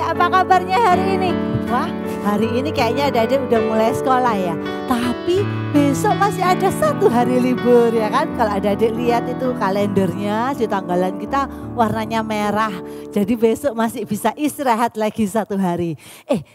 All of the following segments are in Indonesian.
apa kabarnya hari ini? Wah, hari ini kayaknya adik-adik udah mulai sekolah ya. Tapi besok masih ada 1 hari libur ya kan. Kalau adik-adik lihat itu kalendernya di tanggalan kita warnanya merah. Jadi besok masih bisa istirahat lagi 1 hari.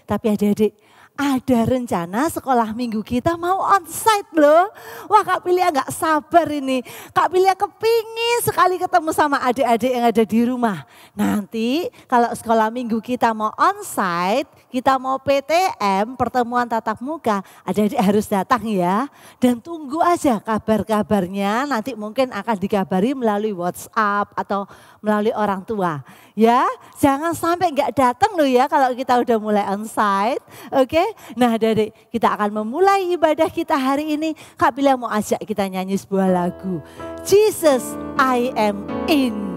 Tapi adik-adik, ada rencana sekolah minggu kita mau onsite loh. Wah, Kak Pilia gak sabar ini. Kak Pilia kepingin sekali ketemu sama adik-adik yang ada di rumah. Nanti kalau sekolah minggu kita mau onsite, kita mau PTM, pertemuan tatap muka, adik-adik harus datang ya. Dan tunggu aja kabar-kabarnya, nanti mungkin akan dikabari melalui WhatsApp atau melalui orang tua. Ya, jangan sampai gak datang loh ya kalau kita udah mulai onsite. Oke, nah adik-adik kita akan memulai ibadah kita hari ini. Kak Pilia mau ajak kita nyanyi sebuah lagu. Jesus, I am in.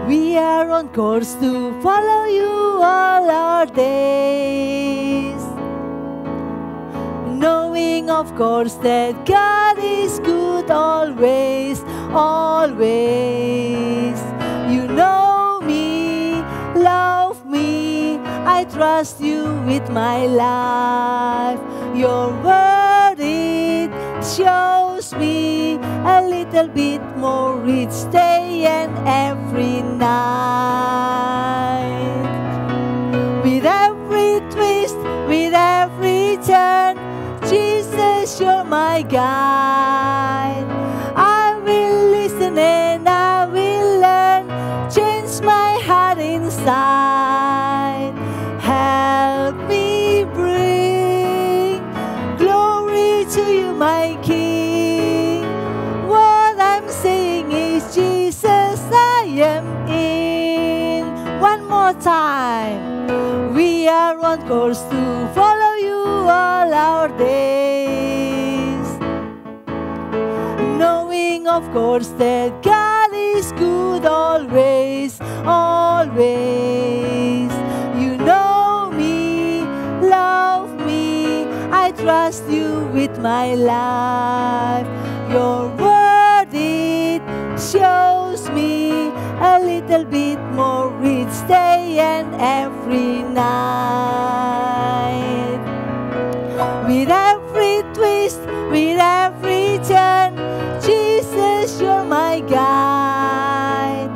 We are on course to follow you all our days. Knowing of course that God is good always, always. You know me, love me, I trust you with my life. Your word it shows me a little bit more each day and every night. With every twist, with every turn, Jesus, you're my guide. I will listen and I will learn, change my heart inside. Help me bring glory to you, my King. What I'm saying is, Jesus, I am in. One more time. We are on course to follow you all our days. Knowing of course that God is good always, always. You know me, love me, I trust you with my life. Your word it shows me a little bit more each day and every night. With every twist, with every turn, Jesus, you're my guide.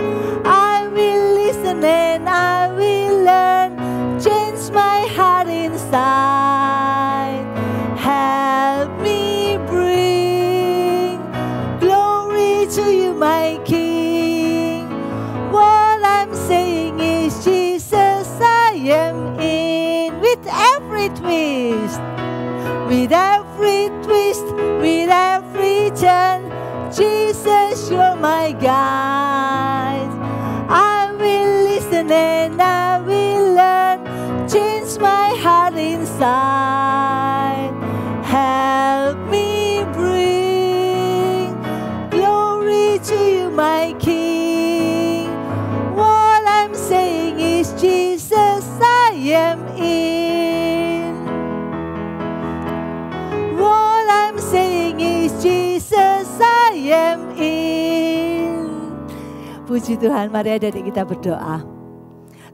I will listen and I will learn, change my heart inside. Help me bring glory to you, my King. What I'm saying is, Jesus, I am in. With every twist, with every twist, with every turn, Jesus, you're my guide. I will listen and I will learn, change my heart inside. Help me bring glory to you, my King. What I'm saying is, Jesus, I am in. What I'm saying is, Jesus, I am in. Puji Tuhan, mari adik-adik kita berdoa.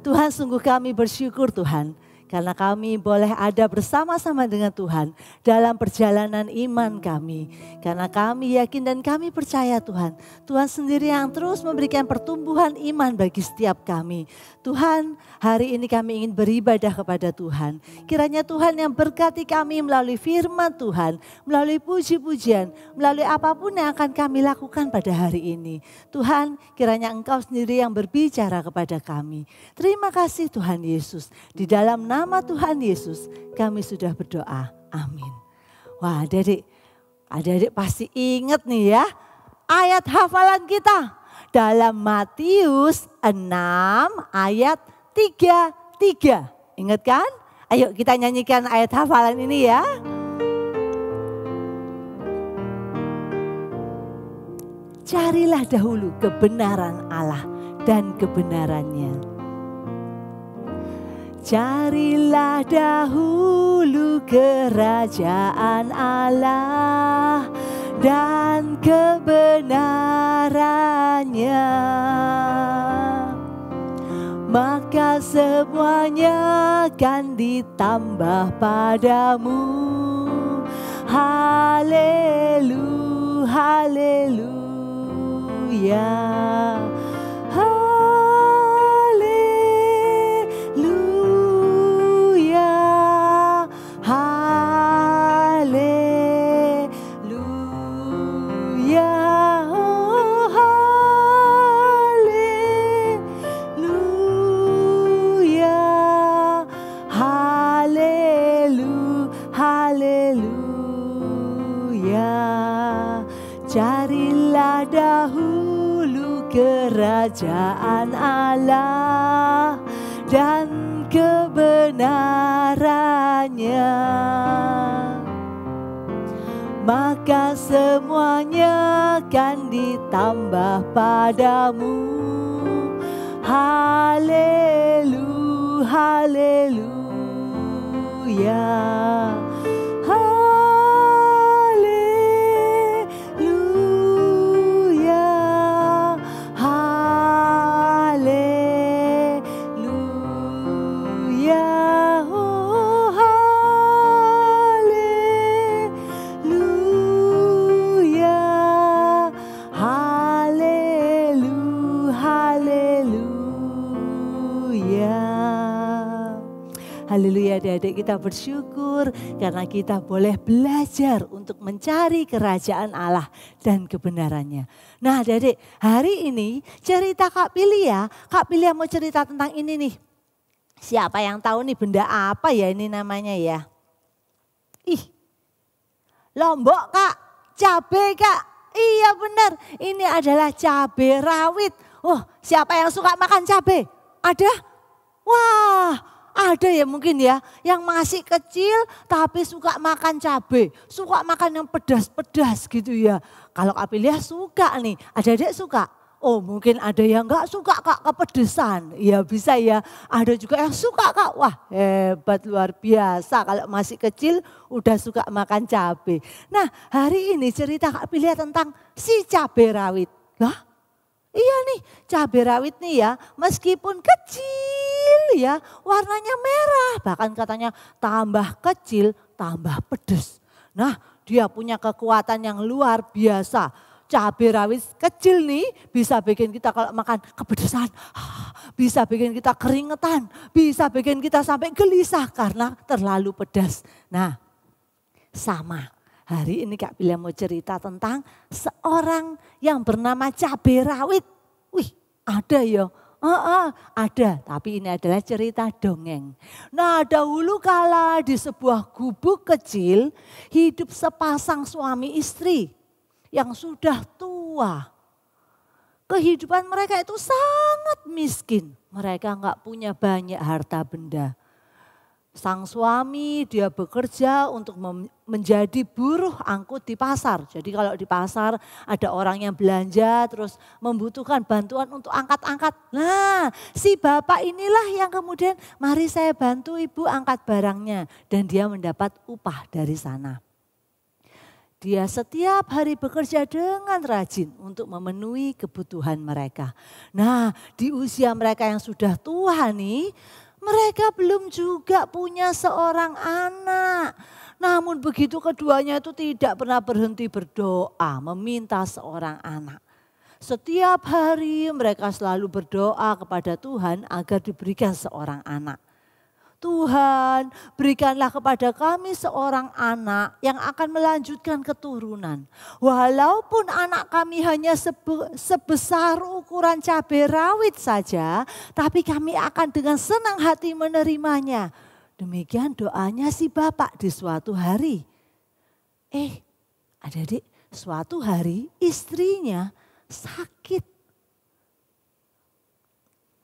Tuhan, sungguh kami bersyukur Tuhan, karena kami boleh ada bersama-sama dengan Tuhan dalam perjalanan iman kami. Karena kami yakin dan kami percaya Tuhan, Tuhan sendiri yang terus memberikan pertumbuhan iman bagi setiap kami. Tuhan, hari ini kami ingin beribadah kepada Tuhan. Kiranya Tuhan yang berkati kami melalui firman Tuhan, melalui puji-pujian, melalui apapun yang akan kami lakukan pada hari ini. Tuhan, kiranya Engkau sendiri yang berbicara kepada kami. Terima kasih Tuhan Yesus. Di dalam nama Tuhan Yesus kami sudah berdoa. Amin. Wah, adik-adik pasti ingat nih ya ayat hafalan kita. Dalam Matius 6 ayat 33. Ingat kan? Ayo kita nyanyikan ayat hafalan ini ya. Carilah dahulu kebenaran Allah dan kebenarannya. Carilah dahulu kerajaan Allah dan kebenarannya, maka semuanya akan ditambah padamu. Haleluya, haleluya, haleluya, haleluya, oh, haleluya, haleluya. Carilah dahulu kerajaan Allah dan kebenarannya, maka semuanya akan ditambah padamu. Haleluya, haleluya, haleluya, haleluya, oh, haleluya, haleluya, haleluya. Haleluya, adik-adik, kita bersyukur karena kita boleh belajar untuk mencari kerajaan Allah dan kebenarannya. Nah, adik-adik, hari ini cerita Kak Pilia mau cerita tentang ini nih. Siapa yang tahu nih benda apa ya ini namanya ya? Ih, lombok Kak, cabai Kak. Iya benar, ini adalah cabai rawit. Oh, siapa yang suka makan cabai? Ada? Wah, ada ya mungkin ya yang masih kecil tapi suka makan cabai, suka makan yang pedas-pedas gitu ya. Kalau Kak Pilia suka nih, adik-adik suka? Oh mungkin ada yang enggak suka Kak kepedesan, ya bisa ya. Ada juga yang suka Kak, wah hebat luar biasa kalau masih kecil udah suka makan cabai. Nah hari ini cerita Kak Pilia tentang si cabai rawit. Lah? Iya nih cabai rawit nih ya meskipun kecil ya warnanya merah. Bahkan katanya tambah kecil tambah pedas. Nah dia punya kekuatan yang luar biasa. Cabai rawit kecil nih bisa bikin kita kalau makan kepedesan. Bisa bikin kita keringetan. Bisa bikin kita sampai gelisah karena terlalu pedas. Nah sama. Hari ini Kak Pilia mau cerita tentang seorang yang bernama cabai rawit. Wih, ada ya? Ada, tapi ini adalah cerita dongeng. Nah, dahulu kala di sebuah gubuk kecil hidup sepasang suami istri yang sudah tua. Kehidupan mereka itu sangat miskin. Mereka enggak punya banyak harta benda. Sang suami dia bekerja untuk menjadi buruh angkut di pasar. Jadi kalau di pasar ada orang yang belanja terus membutuhkan bantuan untuk angkat-angkat. Nah si bapak inilah yang kemudian mari saya bantu ibu angkat barangnya. Dan dia mendapat upah dari sana. Dia setiap hari bekerja dengan rajin untuk memenuhi kebutuhan mereka. Nah di usia mereka yang sudah tua nih, mereka belum juga punya seorang anak. Namun begitu keduanya itu tidak pernah berhenti berdoa meminta seorang anak. Setiap hari mereka selalu berdoa kepada Tuhan agar diberikan seorang anak. Tuhan berikanlah kepada kami seorang anak yang akan melanjutkan keturunan. Walaupun anak kami hanya sebesar ukuran cabai rawit saja, tapi kami akan dengan senang hati menerimanya. Demikian doanya si bapak di suatu hari. Adik-adik, suatu hari istrinya sakit.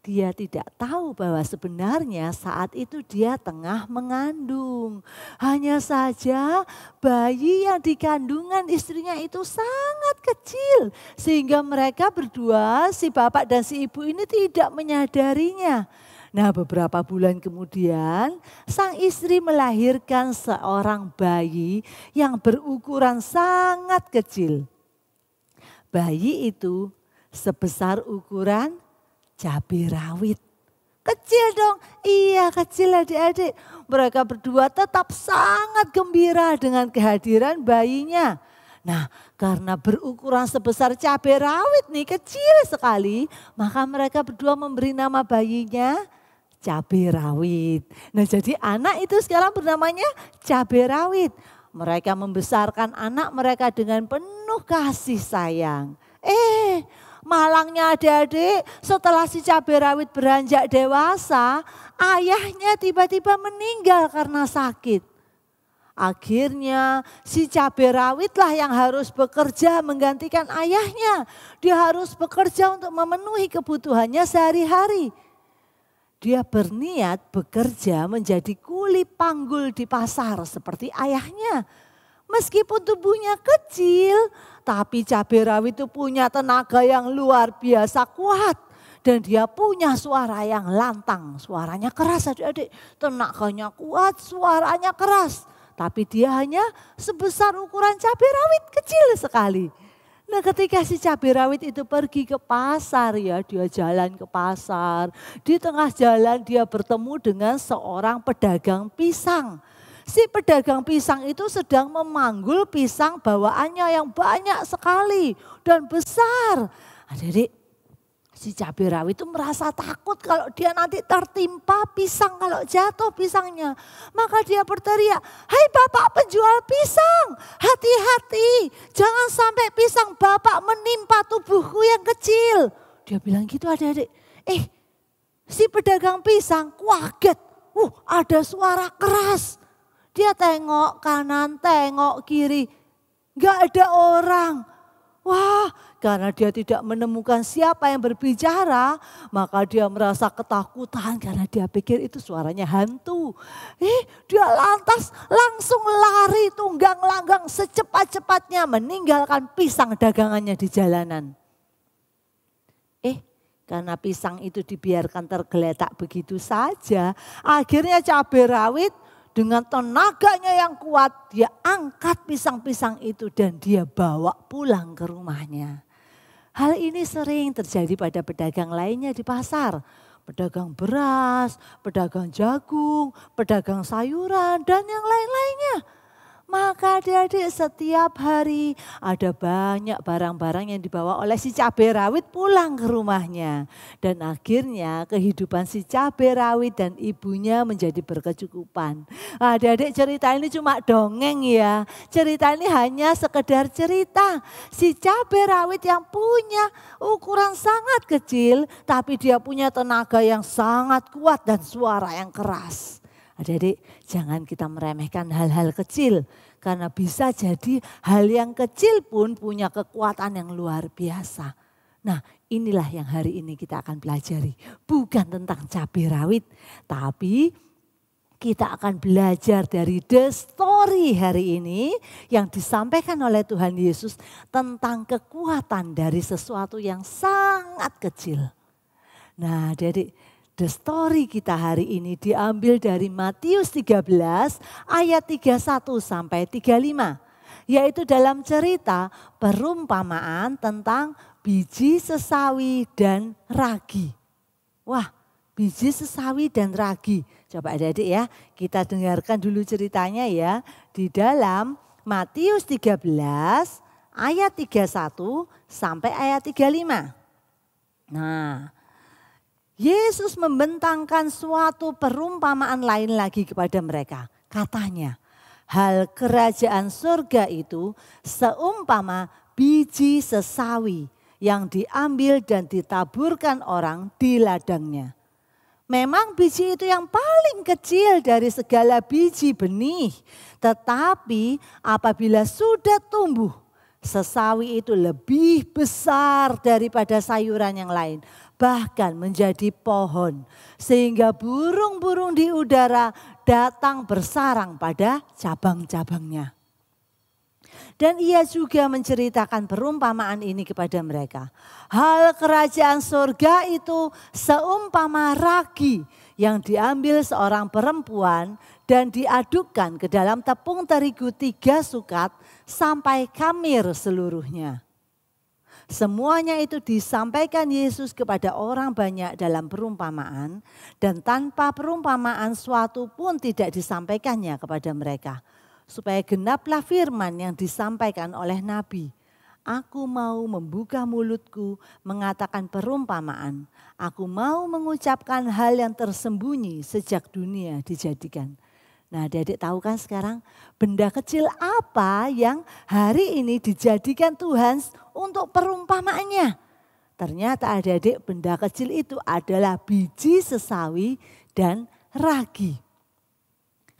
Dia tidak tahu bahwa sebenarnya saat itu dia tengah mengandung. Hanya saja bayi yang di kandungan istrinya itu sangat kecil. Sehingga mereka berdua, si bapak dan si ibu ini tidak menyadarinya. Nah, beberapa bulan kemudian sang istri melahirkan seorang bayi yang berukuran sangat kecil. Bayi itu sebesar ukuran cabai rawit. Kecil dong, iya kecil adik-adik. Mereka berdua tetap sangat gembira dengan kehadiran bayinya. Nah, karena berukuran sebesar cabai rawit nih, kecil sekali, maka mereka berdua memberi nama bayinya cabai rawit. Nah, jadi anak itu sekarang bernamanya cabai rawit. Mereka membesarkan anak mereka dengan penuh kasih sayang. Malangnya adik-adik, setelah si cabai rawit beranjak dewasa, ayahnya tiba-tiba meninggal karena sakit. Akhirnya si cabai rawitlah yang harus bekerja menggantikan ayahnya. Dia harus bekerja untuk memenuhi kebutuhannya sehari-hari. Dia berniat bekerja menjadi kuli panggul di pasar seperti ayahnya. Meskipun tubuhnya kecil, tapi cabai rawit itu punya tenaga yang luar biasa kuat. Dan dia punya suara yang lantang, suaranya keras adik-adik. Tenaganya kuat, suaranya keras. Tapi dia hanya sebesar ukuran cabai rawit, kecil sekali. Nah, ketika si cabai rawit itu pergi ke pasar ya, dia jalan ke pasar. Di tengah jalan dia bertemu dengan seorang pedagang pisang. Si pedagang pisang itu sedang memanggul pisang bawaannya yang banyak sekali dan besar. Jadi si cabai rawit itu merasa takut kalau dia nanti tertimpa pisang, kalau jatuh pisangnya. Maka dia berteriak, "Hai bapak penjual pisang, hati-hati, jangan sampai pisang bapak menimpa tubuhku yang kecil." Dia bilang gitu adik-adik. Si pedagang pisang kaget, ada suara keras. Dia tengok kanan, tengok kiri, gak ada orang. Wah, karena dia tidak menemukan siapa yang berbicara, maka dia merasa ketakutan karena dia pikir itu suaranya hantu. Dia lantas langsung lari tunggang langgang secepat-cepatnya meninggalkan pisang dagangannya di jalanan. Karena pisang itu dibiarkan tergeletak begitu saja, akhirnya cabai rawit dengan tenaganya yang kuat, dia angkat pisang-pisang itu dan dia bawa pulang ke rumahnya. Hal ini sering terjadi pada pedagang lainnya di pasar. Pedagang beras, pedagang jagung, pedagang sayuran, dan yang lain-lainnya. Maka adik-adik setiap hari ada banyak barang-barang yang dibawa oleh si cabai rawit pulang ke rumahnya. Dan akhirnya kehidupan si cabai rawit dan ibunya menjadi berkecukupan. Adik-adik cerita ini cuma dongeng ya. Cerita ini hanya sekedar cerita. Si cabai rawit yang punya ukuran sangat kecil tapi dia punya tenaga yang sangat kuat dan suara yang keras. Adik-adik, jangan kita meremehkan hal-hal kecil. Karena bisa jadi hal yang kecil pun punya kekuatan yang luar biasa. Nah, inilah yang hari ini kita akan pelajari. Bukan tentang cabai rawit, tapi kita akan belajar dari The Story hari ini yang disampaikan oleh Tuhan Yesus tentang kekuatan dari sesuatu yang sangat kecil. Nah, jadi The Story kita hari ini diambil dari Matius 13 ayat 31 sampai 35. Yaitu dalam cerita perumpamaan tentang biji sesawi dan ragi. Wah, biji sesawi dan ragi. Coba adik-adik ya, kita dengarkan dulu ceritanya ya. Di dalam Matius 13 ayat 31 sampai ayat 35. Nah, Yesus membentangkan suatu perumpamaan lain lagi kepada mereka. Katanya, hal kerajaan surga itu seumpama biji sesawi yang diambil dan ditaburkan orang di ladangnya. Memang biji itu yang paling kecil dari segala biji benih. Tetapi apabila sudah tumbuh, sesawi itu lebih besar daripada sayuran yang lain. Bahkan menjadi pohon. Sehingga burung-burung di udara datang bersarang pada cabang-cabangnya. Dan ia juga menceritakan perumpamaan ini kepada mereka. Hal kerajaan surga itu seumpama ragi yang diambil seorang perempuan dan diadukkan ke dalam tepung terigu 3 sukat sampai khamir seluruhnya. Semuanya itu disampaikan Yesus kepada orang banyak dalam perumpamaan, dan tanpa perumpamaan suatu pun tidak disampaikannya kepada mereka. Supaya genaplah firman yang disampaikan oleh Nabi. Aku mau membuka mulutku mengatakan perumpamaan. Aku mau mengucapkan hal yang tersembunyi sejak dunia dijadikan. Nah, adik-adik tahu kan sekarang benda kecil apa yang hari ini dijadikan Tuhan untuk perumpamaannya. Ternyata adik-adik benda kecil itu adalah biji sesawi dan ragi.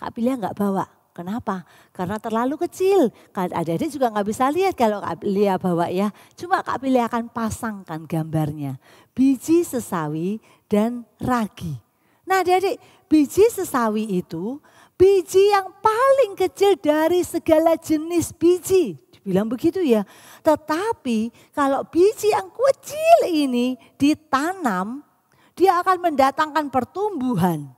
Kak Bilia enggak bawa. Kenapa? Karena terlalu kecil. Adik-adik juga nggak bisa lihat kalau Kak Bilia bawa ya. Cuma Kak Bilia akan pasangkan gambarnya. Biji sesawi dan ragi. Nah adik-adik, biji sesawi itu biji yang paling kecil dari segala jenis biji. Dibilang begitu ya. Tetapi kalau biji yang kecil ini ditanam, dia akan mendatangkan pertumbuhan.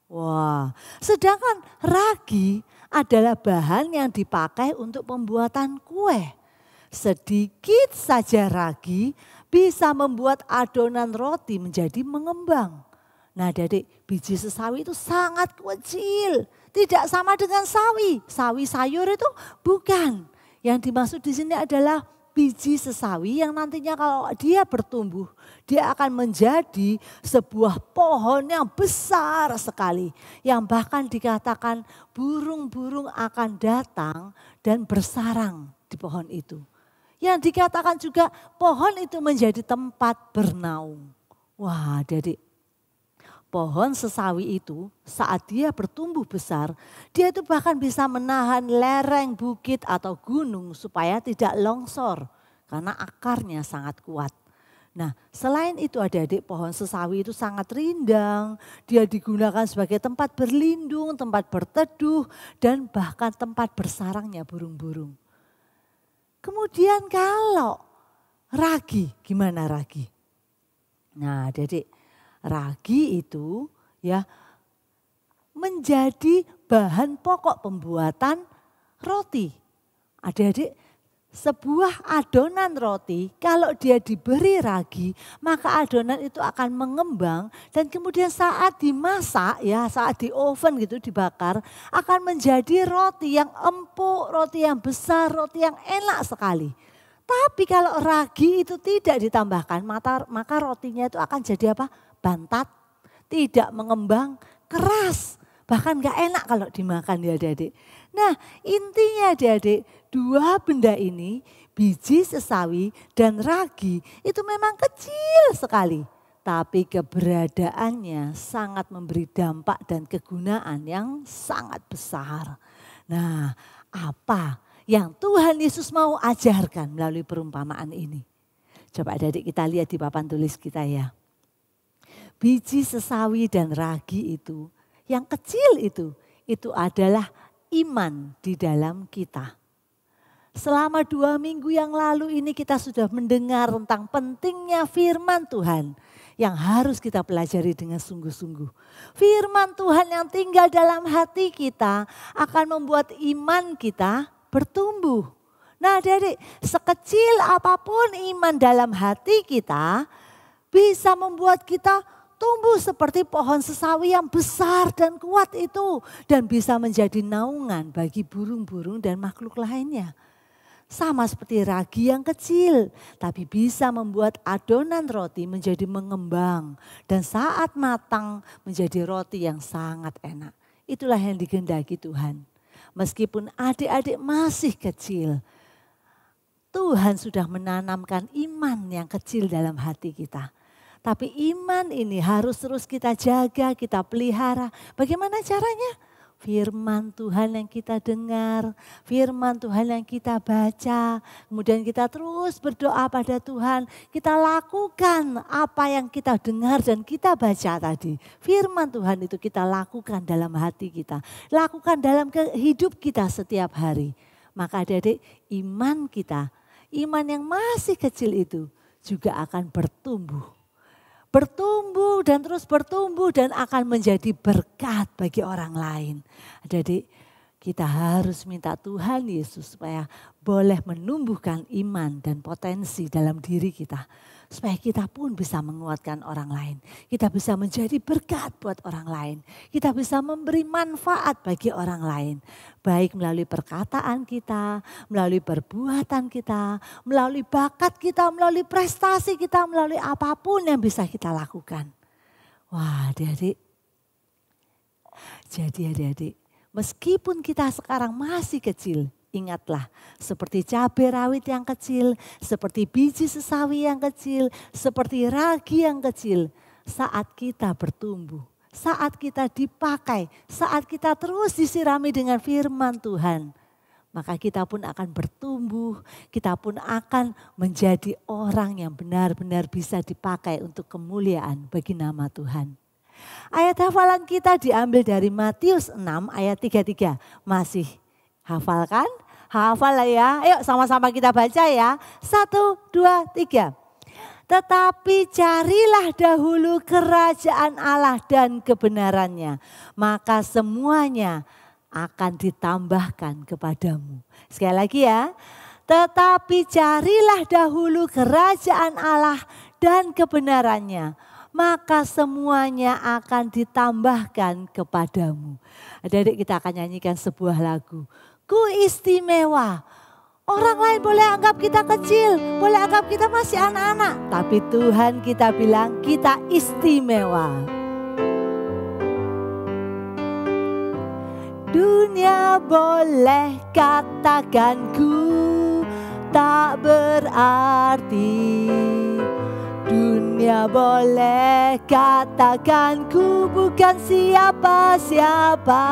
Wah, sedangkan ragi adalah bahan yang dipakai untuk pembuatan kue. Sedikit saja ragi bisa membuat adonan roti menjadi mengembang. Nah adik-adik, biji sesawi itu sangat kecil. Tidak sama dengan sawi. Sawi sayur itu bukan. Yang dimaksud di sini adalah biji sesawi yang nantinya kalau dia bertumbuh, dia akan menjadi sebuah pohon yang besar sekali. Yang bahkan dikatakan burung-burung akan datang dan bersarang di pohon itu. Yang dikatakan juga pohon itu menjadi tempat bernaung. Wah, jadi pohon sesawi itu saat dia bertumbuh besar, dia itu bahkan bisa menahan lereng bukit atau gunung supaya tidak longsor karena akarnya sangat kuat. Nah selain itu adik-adik, pohon sesawi itu sangat rindang, dia digunakan sebagai tempat berlindung, tempat berteduh, dan bahkan tempat bersarangnya burung-burung. Kemudian kalau ragi, gimana ragi? Nah adik-adik, ragi itu ya menjadi bahan pokok pembuatan roti. Adik-adik, sebuah adonan roti kalau dia diberi ragi, maka adonan itu akan mengembang dan kemudian saat dimasak ya, saat di oven gitu dibakar akan menjadi roti yang empuk, roti yang besar, roti yang enak sekali. Tapi kalau ragi itu tidak ditambahkan, maka rotinya itu akan jadi apa? Bantat, tidak mengembang, keras. Bahkan gak enak kalau dimakan ya adik-adik. Nah intinya adik-adik, dua benda ini, biji sesawi dan ragi itu memang kecil sekali. Tapi keberadaannya sangat memberi dampak dan kegunaan yang sangat besar. Nah apa yang Tuhan Yesus mau ajarkan melalui perumpamaan ini? Coba adik-adik kita lihat di papan tulis kita ya. Biji sesawi dan ragi itu, yang kecil itu adalah iman di dalam kita. Selama 2 minggu yang lalu ini kita sudah mendengar tentang pentingnya firman Tuhan yang harus kita pelajari dengan sungguh-sungguh. Firman Tuhan yang tinggal dalam hati kita akan membuat iman kita bertumbuh. Nah adik-adik, sekecil apapun iman dalam hati kita bisa membuat kita tumbuh seperti pohon sesawi yang besar dan kuat itu. Dan bisa menjadi naungan bagi burung-burung dan makhluk lainnya. Sama seperti ragi yang kecil. Tapi bisa membuat adonan roti menjadi mengembang. Dan saat matang menjadi roti yang sangat enak. Itulah yang dikehendaki Tuhan. Meskipun adik-adik masih kecil, Tuhan sudah menanamkan iman yang kecil dalam hati kita. Tapi iman ini harus terus kita jaga, kita pelihara. Bagaimana caranya? Firman Tuhan yang kita dengar, firman Tuhan yang kita baca. Kemudian kita terus berdoa pada Tuhan. Kita lakukan apa yang kita dengar dan kita baca tadi. Firman Tuhan itu kita lakukan dalam hati kita. Lakukan dalam hidup kita setiap hari. Maka adik-adik, iman kita, iman yang masih kecil itu juga akan bertumbuh. bertumbuh dan terus bertumbuh dan akan menjadi berkat bagi orang lain. Adik-adik, kita harus minta Tuhan Yesus supaya boleh menumbuhkan iman dan potensi dalam diri kita. Supaya kita pun bisa menguatkan orang lain. Kita bisa menjadi berkat buat orang lain. Kita bisa memberi manfaat bagi orang lain. Baik melalui perkataan kita, melalui perbuatan kita, melalui bakat kita, melalui prestasi kita, melalui apapun yang bisa kita lakukan. Wah, adik-adik. Jadi adik-adik, meskipun kita sekarang masih kecil, ingatlah seperti cabai rawit yang kecil, seperti biji sesawi yang kecil, seperti ragi yang kecil. Saat kita bertumbuh, saat kita dipakai, saat kita terus disirami dengan firman Tuhan, maka kita pun akan bertumbuh, kita pun akan menjadi orang yang benar-benar bisa dipakai untuk kemuliaan bagi nama Tuhan. Ayat hafalan kita diambil dari Matius 6 ayat 33. Masih hafal kan? Hafal lah ya. Ayo sama-sama kita baca ya. 1, 2, 3. Tetapi carilah dahulu kerajaan Allah dan kebenarannya. Maka semuanya akan ditambahkan kepadamu. Sekali lagi ya. Tetapi carilah dahulu kerajaan Allah dan kebenarannya. Maka semuanya akan ditambahkan kepadamu. Adik-adik, kita akan nyanyikan sebuah lagu. Ku istimewa. Orang lain boleh anggap kita kecil, boleh anggap kita masih anak-anak. Tapi Tuhan kita bilang kita istimewa. Dunia boleh katakan ku tak berarti. Dunia boleh katakan ku bukan siapa-siapa.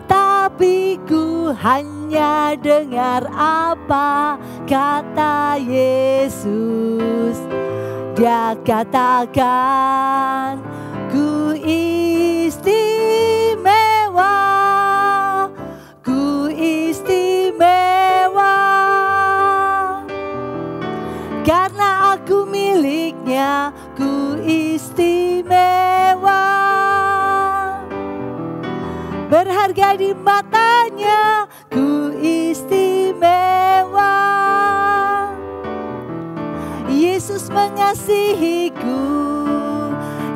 Tapi ku hanya dengar apa kata Yesus. Dia katakan ku istimewa, ku istimewa. Karena aku miliknya, ku istimewa. Berharga di matanya, ku istimewa. Yesus mengasihiku,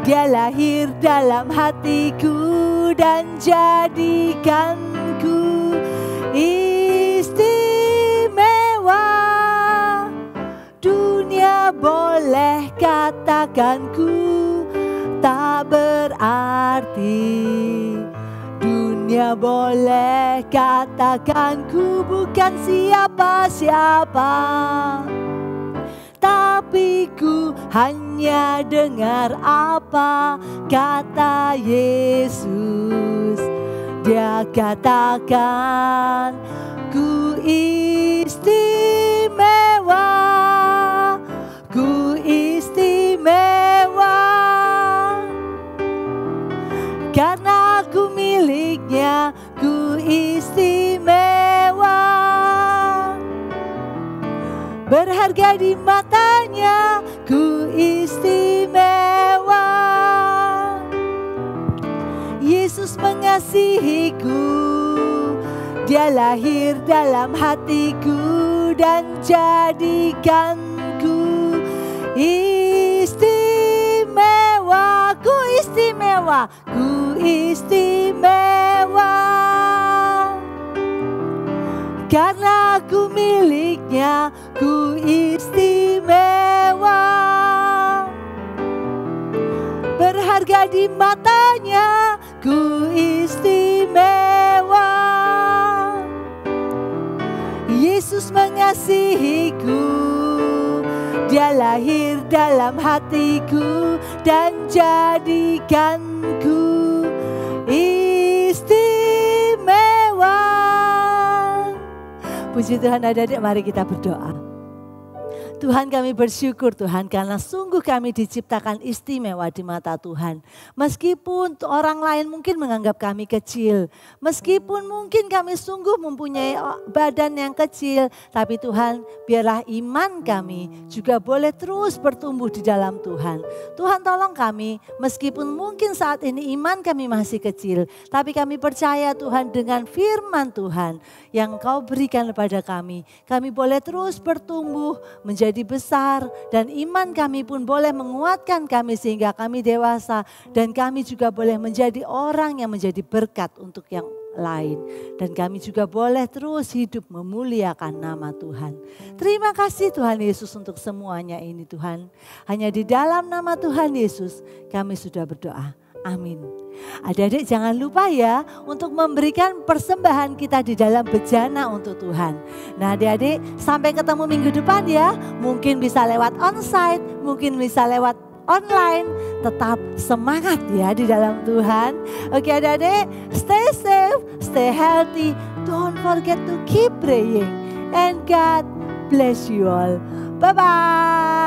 Dia lahir dalam hatiku dan jadikanku istimewa. Dunia boleh katakanku tak berarti. Dunia boleh katakan ku bukan siapa-siapa. Tapi ku hanya dengar apa kata Yesus. Dia katakan ku istimewa, ku istimewa. Karena aku miliknya, ku istimewa. Berharga di matanya, ku istimewa. Yesus mengasihiku, Dia lahir dalam hatiku dan jadikanku istimewa. Ku istimewa, ku istimewa. Karena aku miliknya, ku istimewa. Berharga di matanya, ku istimewa. Yesus mengasihiku, Dia lahir dalam hatiku dan jadikanku istimewa. Puji Tuhan, adik-adik, mari kita berdoa. Tuhan kami bersyukur Tuhan karena sungguh kami diciptakan istimewa di mata Tuhan. Meskipun orang lain mungkin menganggap kami kecil. Meskipun mungkin kami sungguh mempunyai badan yang kecil. Tapi Tuhan biarlah iman kami juga boleh terus bertumbuh di dalam Tuhan. Tuhan tolong kami meskipun mungkin saat ini iman kami masih kecil. Tapi kami percaya Tuhan dengan firman Tuhan yang Kau berikan kepada kami. Kami boleh terus bertumbuh menjadi besar dan iman kami pun boleh menguatkan kami sehingga kami dewasa dan kami juga boleh menjadi orang yang menjadi berkat untuk yang lain. Dan kami juga boleh terus hidup memuliakan nama Tuhan. Terima kasih Tuhan Yesus untuk semuanya ini Tuhan. Hanya di dalam nama Tuhan Yesus kami sudah berdoa. Amin. Adik-adik jangan lupa ya untuk memberikan persembahan kita di dalam bejana untuk Tuhan. Nah adik-adik sampai ketemu minggu depan ya. Mungkin bisa lewat onsite, mungkin bisa lewat online. Tetap semangat ya di dalam Tuhan. Oke adik-adik, stay safe, stay healthy. Don't forget to keep praying. And God bless you all. Bye-bye.